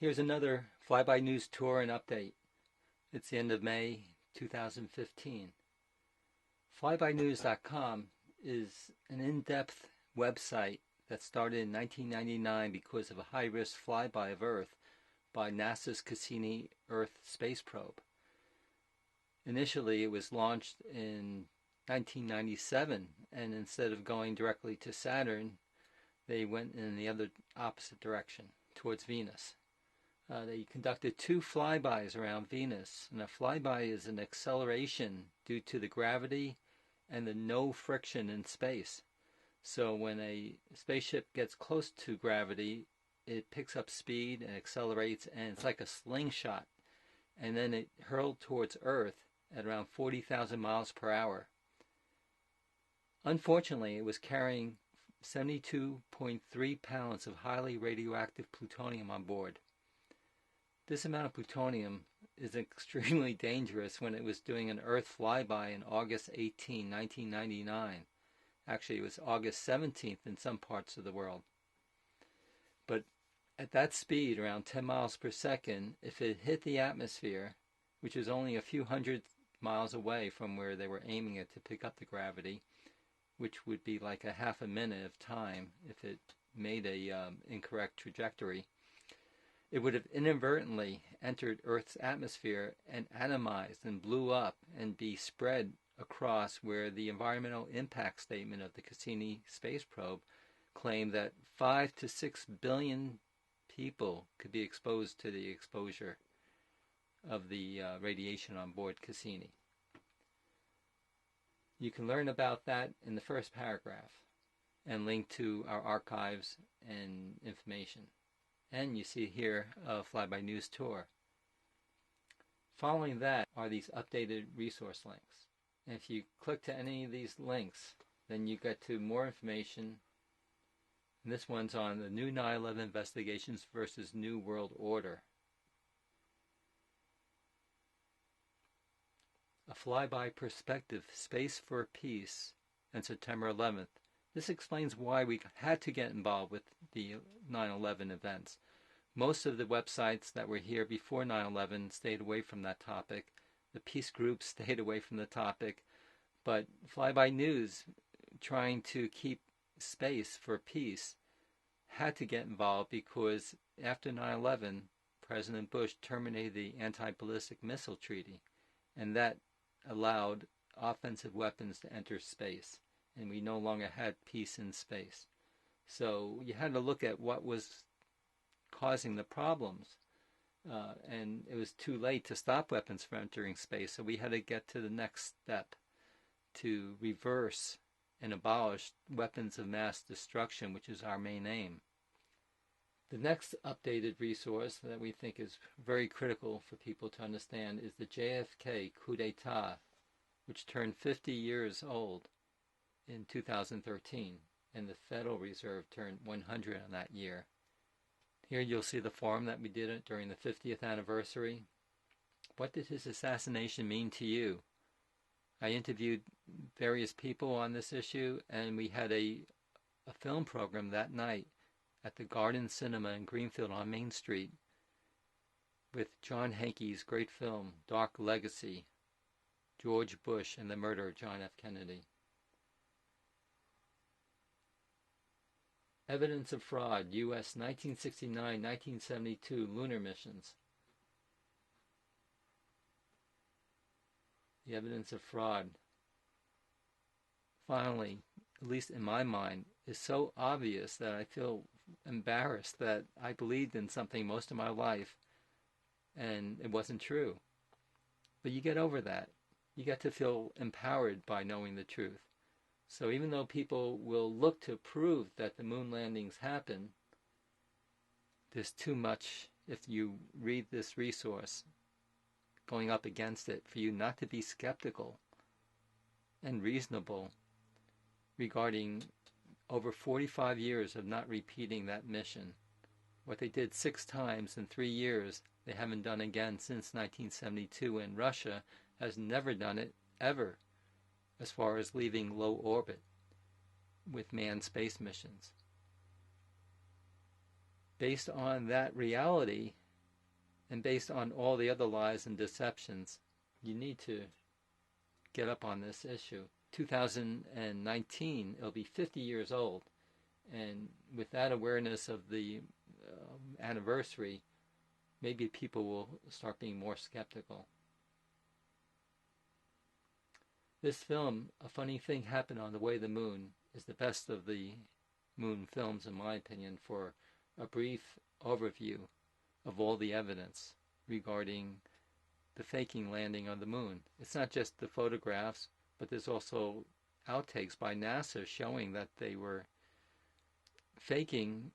Here's another Flyby News tour and update. It's the end of May 2015. Flybynews.com is an in-depth website that started in 1999 because of a high-risk flyby of Earth by NASA's Cassini Earth space probe. Initially, it was launched in 1997, and instead of going directly to Saturn, they went in the other opposite direction, towards Venus. They conducted 2 flybys around Venus, and a flyby is an acceleration due to the gravity and the no friction in space. So when a spaceship gets close to gravity, it picks up speed and accelerates, and it's like a slingshot. And then it hurled towards Earth at around 40,000 miles per hour. Unfortunately, it was carrying 72.3 pounds of highly radioactive plutonium on board. This amount of plutonium is extremely dangerous when it was doing an Earth flyby on August 18, 1999. Actually, it was August 17th in some parts of the world. But at that speed, around 10 miles per second, if it hit the atmosphere, which is only a few hundred miles away from where they were aiming it to pick up the gravity, which would be like a half a minute of time if it made a incorrect trajectory, it would have inadvertently entered Earth's atmosphere and atomized and blew up and be spread across where the environmental impact statement of the Cassini space probe claimed that 5 to 6 billion people could be exposed to the exposure of the radiation on board Cassini. You can learn about that in the first paragraph and link to our archives and information. And you see here a Flyby News tour. Following that are these updated resource links. And if you click to any of these links, then you get to more information. And this one's on the new 9/11 investigations versus New World Order. A Flyby Perspective, Space for Peace, and September 11th. This explains why we had to get involved with the 9/11 events. Most of the websites that were here before 9/11 stayed away from that topic. The peace groups stayed away from the topic. But Flyby News, trying to keep space for peace, had to get involved because after 9/11, President Bush terminated the anti-ballistic missile treaty, and that allowed offensive weapons to enter space, and we no longer had peace in space. So you had to look at what was causing the problems, and it was too late to stop weapons from entering space, so we had to get to the next step to reverse and abolish weapons of mass destruction, which is our main aim. The next updated resource that we think is very critical for people to understand is the JFK coup d'etat, which turned 50 years old in 2013, and the Federal Reserve turned 100 on that year. Here you'll see the forum that we did it during the 50th anniversary. What did his assassination mean to you? I interviewed various people on this issue, and we had a film program that night at the Garden Cinema in Greenfield on Main Street with John Hankey's great film, Dark Legacy, George Bush and the Murder of John F. Kennedy. Evidence of Fraud, U.S. 1969-1972 Lunar Missions. The evidence of fraud, finally, at least in my mind, is so obvious that I feel embarrassed that I believed in something most of my life and it wasn't true. But you get over that. You get to feel empowered by knowing the truth. So even though people will look to prove that the moon landings happen, there's too much, if you read this resource, going up against it for you not to be skeptical and reasonable regarding over 45 years of not repeating that mission. What they did 6 times in 3 years, they haven't done again since 1972, and Russia has never done it, ever, as far as leaving low orbit with manned space missions. Based on that reality, And based on all the other lies and deceptions, you need to get up on this issue. 2019, it'll be 50 years old. And with that awareness of the anniversary, maybe people will start being more skeptical. This film, A Funny Thing Happened on the Way to the Moon, is the best of the moon films, in my opinion, for a brief overview of all the evidence regarding the faking landing on the moon. It's not just the photographs, but there's also outtakes by NASA showing that they were faking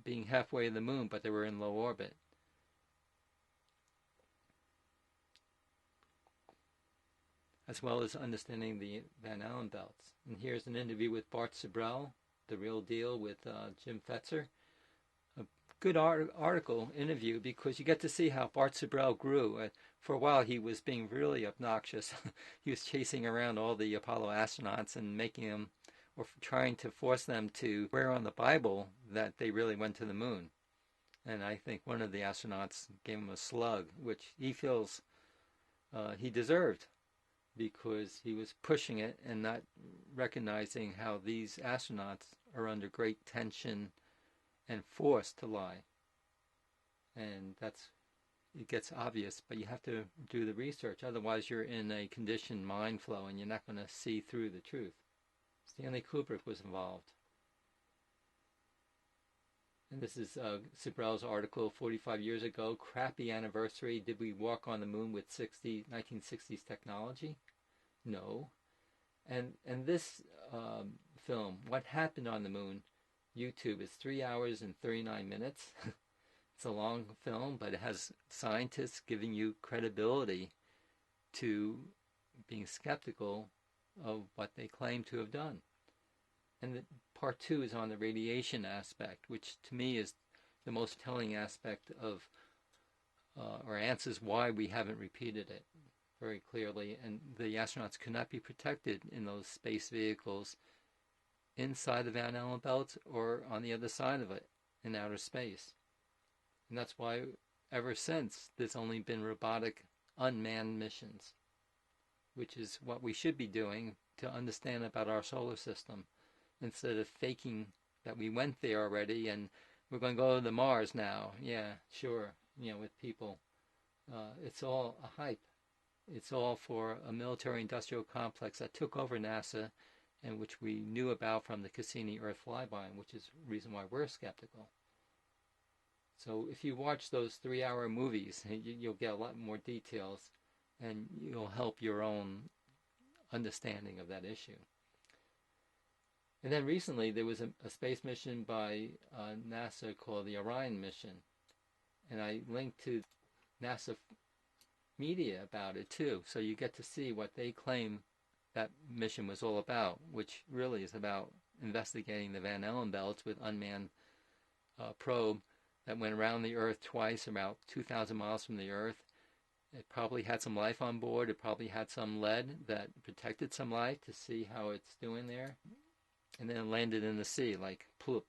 being halfway to the moon, but they were in low orbit. As well as understanding the Van Allen belts. And here's an interview with Bart SIBREL, The Real Deal, with Jim Fetzer. A good article, interview, because you get to see how Bart SIBREL grew. For a while he was being really obnoxious. He was chasing around all the Apollo astronauts and making them, or trying to force them to swear on the Bible that they really went to the moon. And I think one of the astronauts gave him a slug, which he feels he deserved, because he was pushing it and not recognizing how these astronauts are under great tension and forced to lie. And it gets obvious, but you have to do the research. Otherwise you're in a conditioned mind flow and you're not going to see through the truth. Stanley Kubrick was involved. And this is SIBREL's article, 45 years ago, Crappy Anniversary. Did we walk on the moon with 1960s technology? No. And this film, What Happened on the Moon, YouTube, is 3 hours and 39 minutes. It's a long film, but it has scientists giving you credibility to being skeptical of what they claim to have done. And part 2 is on the radiation aspect, which to me is the most telling aspect of, or answers why we haven't repeated it very clearly. And the astronauts could not be protected in those space vehicles inside the Van Allen belts or on the other side of it in outer space. And that's why ever since there's only been robotic unmanned missions, which is what we should be doing to understand about our solar system, instead of faking that we went there already and we're going to go to Mars now. Yeah, sure, with people. It's all a hype. It's all for a military-industrial complex that took over NASA and which we knew about from the Cassini Earth flyby, which is the reason why we're skeptical. So if you watch those 3-hour movies, you'll get a lot more details and you'll help your own understanding of that issue. And then recently there was a space mission by NASA called the Orion mission. And I linked to NASA media about it too. So you get to see what they claim that mission was all about, which really is about investigating the Van Allen belts with unmanned probe that went around the Earth twice, about 2,000 miles from the Earth. It probably had some life on board. It probably had some lead that protected some life to see how it's doing there. And then it landed in the sea like ploop,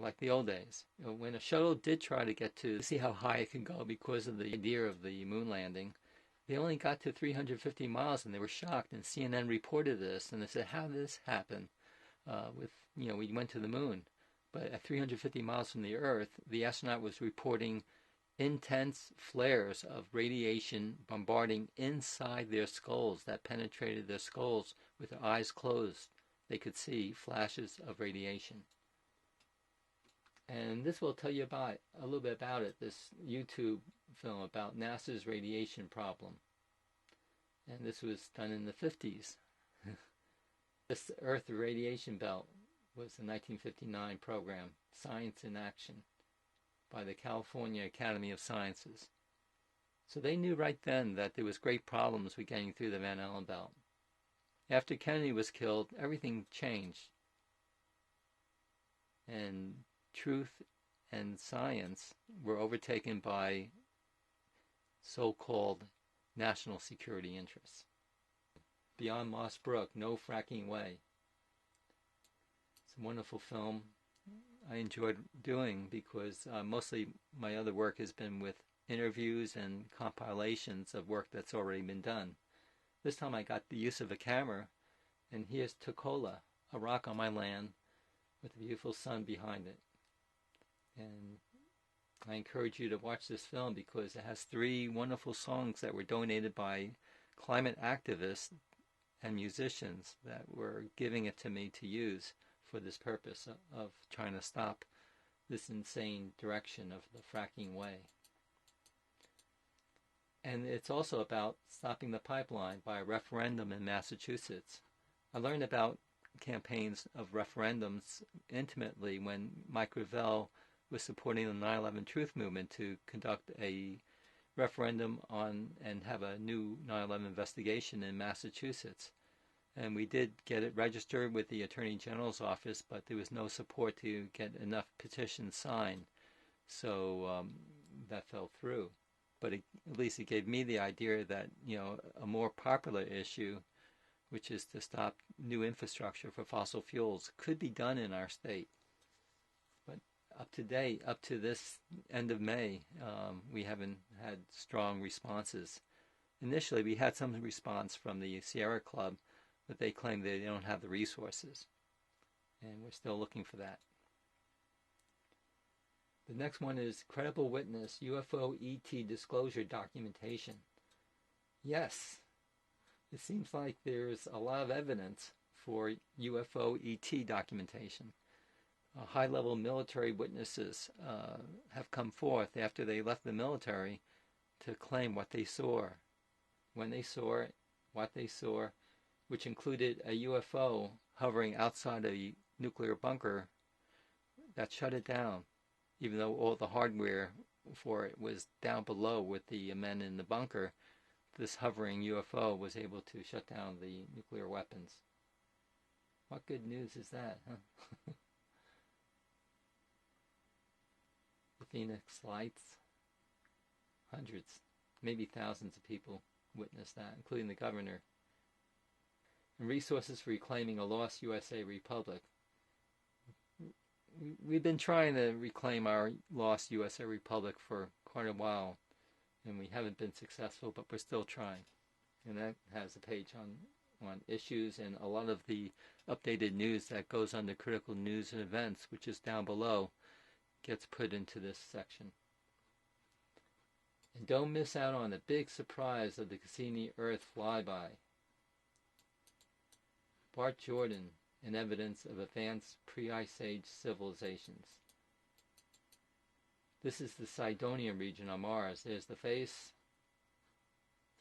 like the old days. When a shuttle did try to get to see how high it can go because of the idea of the moon landing, they only got to 350 miles and they were shocked. And CNN reported this and they said, how did this happen? We went to the moon. But at 350 miles from the Earth, the astronaut was reporting intense flares of radiation bombarding inside their skulls that penetrated their skulls with their eyes closed. They could see flashes of radiation. And this will tell you about a little bit about it, this YouTube film about NASA's radiation problem. And this was done in the 50s. This Earth radiation belt was the 1959 program, Science in Action, by the California Academy of Sciences. So they knew right then that there was great problems with getting through the Van Allen belt. After Kennedy was killed, everything changed. And truth and science were overtaken by so-called national security interests. Beyond Moss Brook, No Fracking Way. It's a wonderful film I enjoyed doing because mostly my other work has been with interviews and compilations of work that's already been done. This time I got the use of a camera, and here's Tacola, a rock on my land with a beautiful sun behind it. And I encourage you to watch this film because it has 3 wonderful songs that were donated by climate activists and musicians that were giving it to me to use for this purpose of trying to stop this insane direction of the fracking way. And it's also about stopping the pipeline by a referendum in Massachusetts. I learned about campaigns of referendums intimately when Mike Gravel was supporting the 9/11 Truth Movement to conduct a referendum on and have a new 9/11 investigation in Massachusetts. And we did get it registered with the Attorney General's office, but there was no support to get enough petitions signed, so that fell through. But at least it gave me the idea that, you know, a more popular issue, which is to stop new infrastructure for fossil fuels, could be done in our state. But up to date, up to this end of May, we haven't had strong responses. Initially, we had some response from the Sierra Club, but they claim they don't have the resources, and we're still looking for that. The next one is Credible Witness UFO ET Disclosure Documentation. Yes, it seems like there's a lot of evidence for UFO ET documentation. High-level military witnesses have come forth after they left the military to claim what they saw, when they saw it, what they saw, which included a UFO hovering outside a nuclear bunker that shut it down, even though all the hardware for it was down below with the men in the bunker. This hovering UFO was able to shut down the nuclear weapons. What good news is that, huh? The Phoenix Lights, hundreds, maybe thousands of people witnessed that, including the governor. And resources for reclaiming a lost USA Republic. We've been trying to reclaim our lost USA Republic for quite a while, and we haven't been successful, but we're still trying. And that has a page on issues and a lot of the updated news that goes under critical news and events, which is down below, gets put into this section. And don't miss out on the big surprise of the Cassini Earth flyby. Bart Jordan and evidence of advanced pre-Ice Age civilizations. This is the Cydonia region on Mars. There's the face,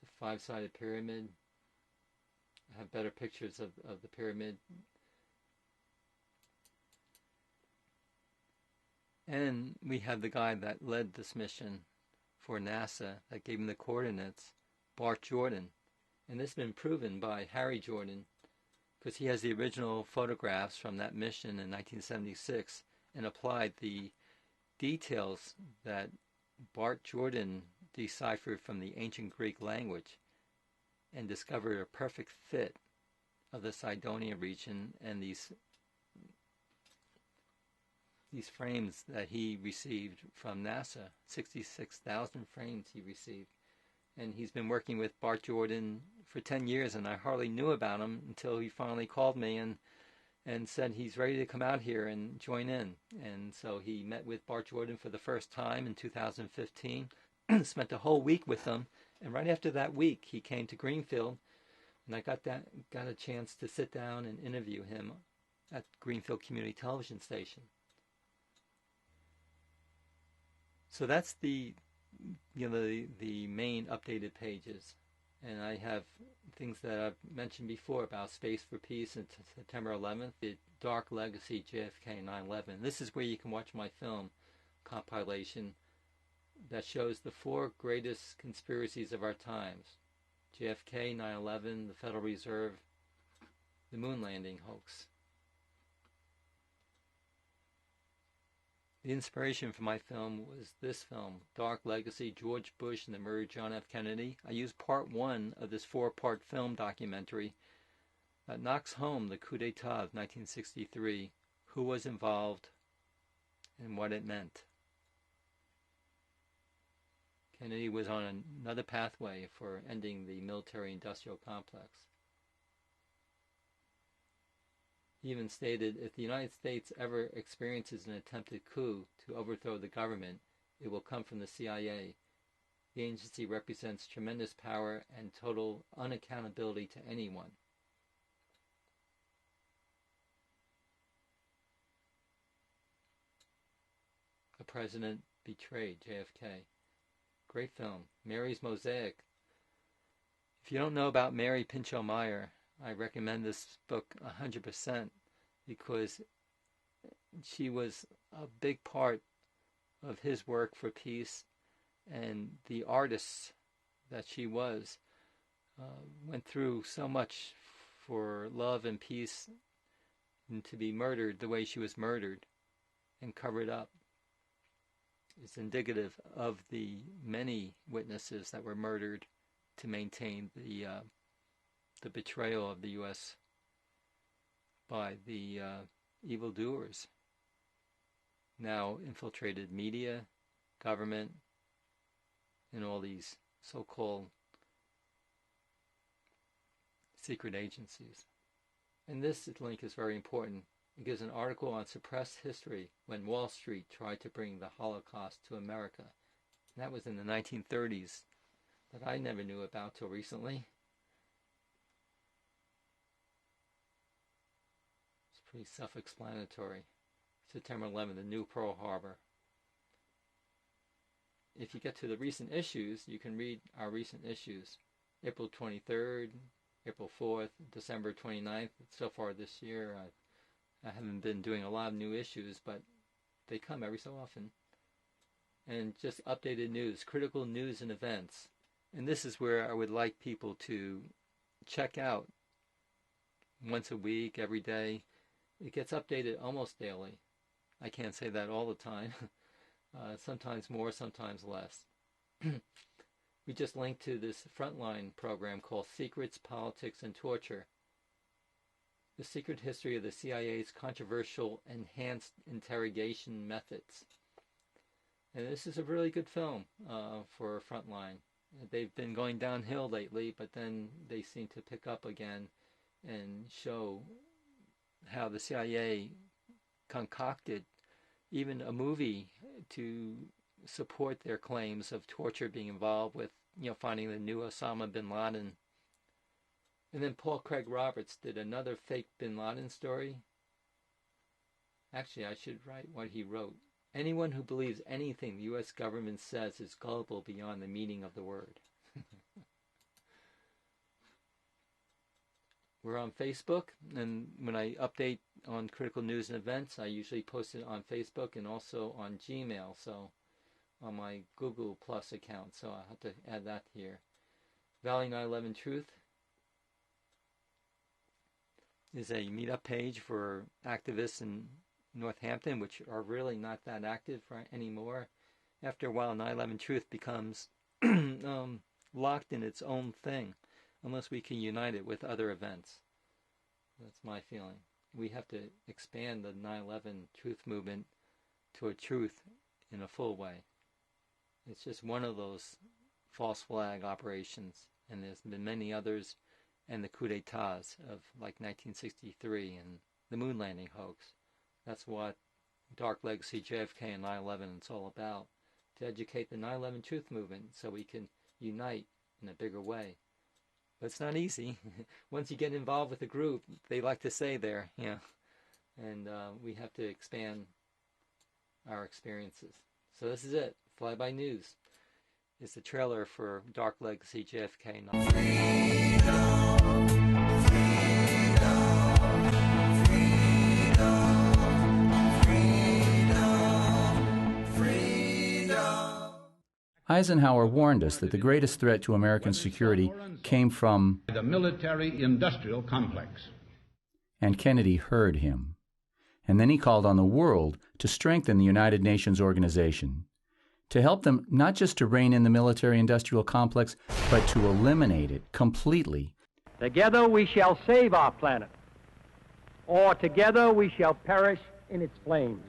the 5-sided pyramid. I have better pictures of the pyramid. And we have the guy that led this mission for NASA that gave him the coordinates, Bart Jordan. And this has been proven by Harry Jordan, because he has the original photographs from that mission in 1976 and applied the details that Bart Jordan deciphered from the ancient Greek language and discovered a perfect fit of the Cydonia region and these frames that he received from NASA, 66,000 frames he received. And he's been working with Bart Jordan for 10 years, and I hardly knew about him until he finally called me and said he's ready to come out here and join in. And so he met with Bart Jordan for the first time in 2015, spent a whole week with him, and right after that week he came to Greenfield, and I got a chance to sit down and interview him at Greenfield Community Television Station. So that's the main updated pages. And I have things that I've mentioned before about Space for Peace and September 11th, the Dark Legacy JFK 9/11. This is where you can watch my film compilation that shows the 4 greatest conspiracies of our times. JFK, 9/11, the Federal Reserve, the moon landing hoax. The inspiration for my film was this film, Dark Legacy, George Bush and the Murder of John F. Kennedy. I used part 1 of this 4-part film documentary that knocks home the coup d'etat of 1963, who was involved, and what it meant. Kennedy was on another pathway for ending the military-industrial complex. He even stated, if the United States ever experiences an attempted coup to overthrow the government, it will come from the CIA. The agency represents tremendous power and total unaccountability to anyone. The President Betrayed, JFK. Great film. Mary's Mosaic. If you don't know about Mary Pinchot Meyer, I recommend this book 100% because she was a big part of his work for peace, and the artist that she was went through so much for love and peace, and to be murdered the way she was murdered and covered up is indicative of the many witnesses that were murdered to maintain the betrayal of the U.S. by the evildoers. Now infiltrated media, government, and all these so-called secret agencies. And this link is very important. It gives an article on suppressed history when Wall Street tried to bring the Holocaust to America. And that was in the 1930s that I never knew about till recently. It's pretty self-explanatory. September 11th, the new Pearl Harbor. If you get to the recent issues, you can read our recent issues. April 23rd, April 4th, December 29th. So far this year, I haven't been doing a lot of new issues, but they come every so often. And just updated news, critical news and events. And this is where I would like people to check out once a week, every day. It gets updated almost daily. I can't say that all the time. Sometimes more, sometimes less. We just linked to this Frontline program called Secrets, Politics, and Torture. The Secret History of the CIA's Controversial Enhanced Interrogation Methods. And this is a really good film for Frontline. They've been going downhill lately, but then they seem to pick up again and show how the CIA concocted even a movie to support their claims of torture being involved with, finding the new Osama bin Laden. And then Paul Craig Roberts did another fake bin Laden story. Actually, I should write what he wrote. Anyone who believes anything the U.S. government says is gullible beyond the meaning of the word. We're on Facebook, and when I update on critical news and events, I usually post it on Facebook and also on Gmail, so on my Google Plus account, so I have to add that here. Valley 9/11 Truth is a meetup page for activists in Northampton, which are really not that active anymore. After a while, 9/11 Truth becomes locked in its own thing, unless we can unite it with other events. That's my feeling. We have to expand the 9/11 Truth movement to a truth in a full way. It's just one of those false flag operations, and there's been many others, and the coup d'etats of like 1963 and the moon landing hoax. That's what Dark Legacy, JFK, and 9/11 is all about, to educate the 9/11 Truth movement so we can unite in a bigger way. But it's not easy. Once you get involved with a group, they like to say there, and we have to expand our experiences. So this is it. Flyby News is the trailer for Dark Legacy, JFK. Eisenhower warned us that the greatest threat to American security came from the military-industrial complex. And Kennedy heard him. And then he called on the world to strengthen the United Nations organization, to help them not just to rein in the military-industrial complex, but to eliminate it completely. Together we shall save our planet, or together we shall perish in its flames.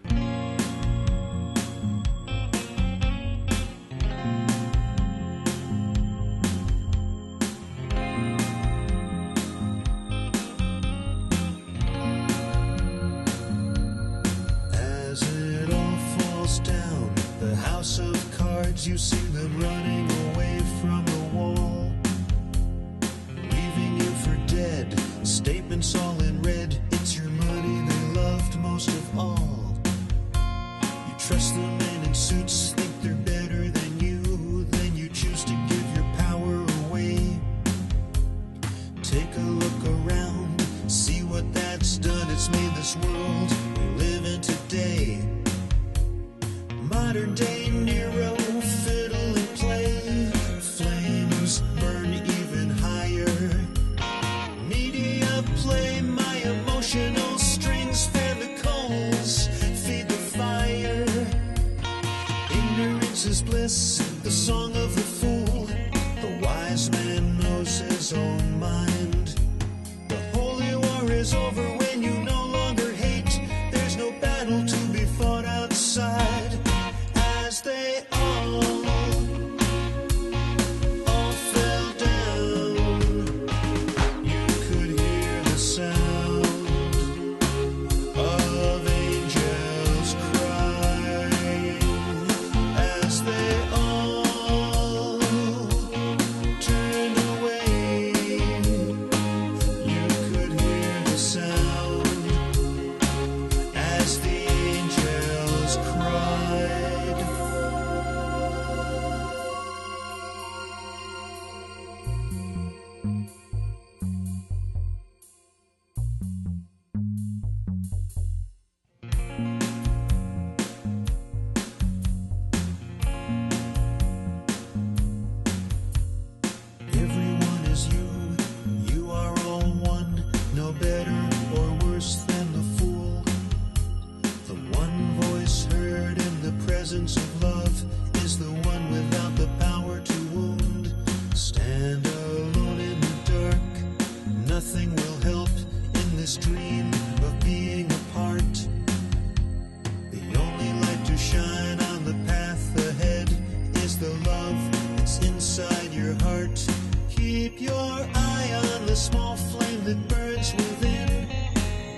Keep your eye on the small flame that burns within.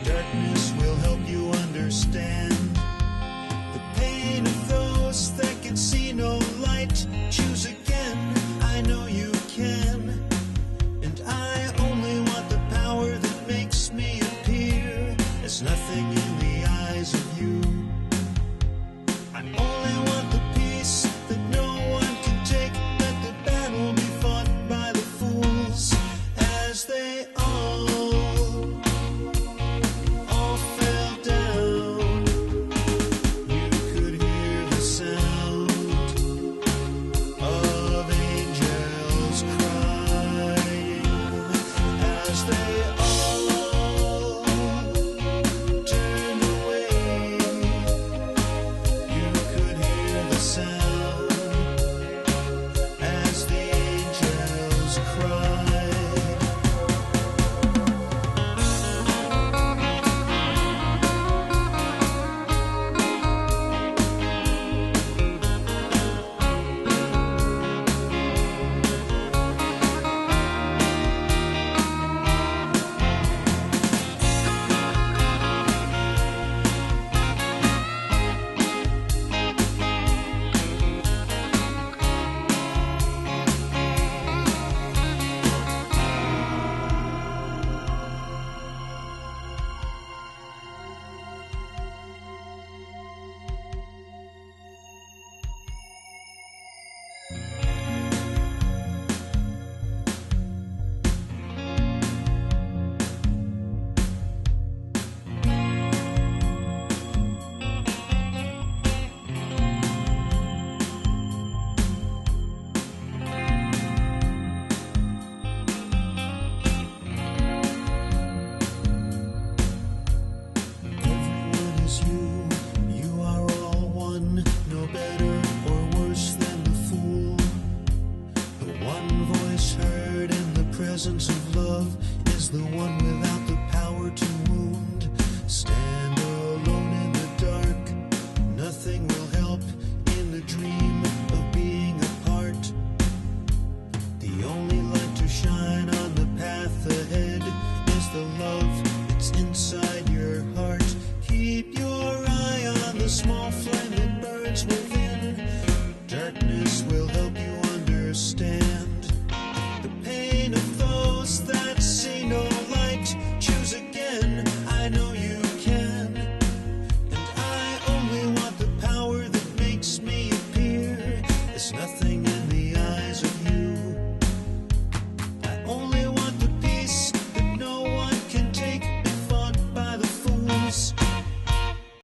Darkness will help you understand the pain of those that can see no light. Choose again, I know you can. And I only want the power that makes me appear as nothing in the eyes of you. I only want the peace that no one can take. Let the battle be fought by the fools as they all fell down. You could hear the sound of angels crying as they all turned away. You could hear the sound as the angels cried. Everyone is you, you are all one, no better or worse than the fool. The one voice heard in the presence of love is the one without the power to wound. Stand alone in the dark, nothing will help in the dream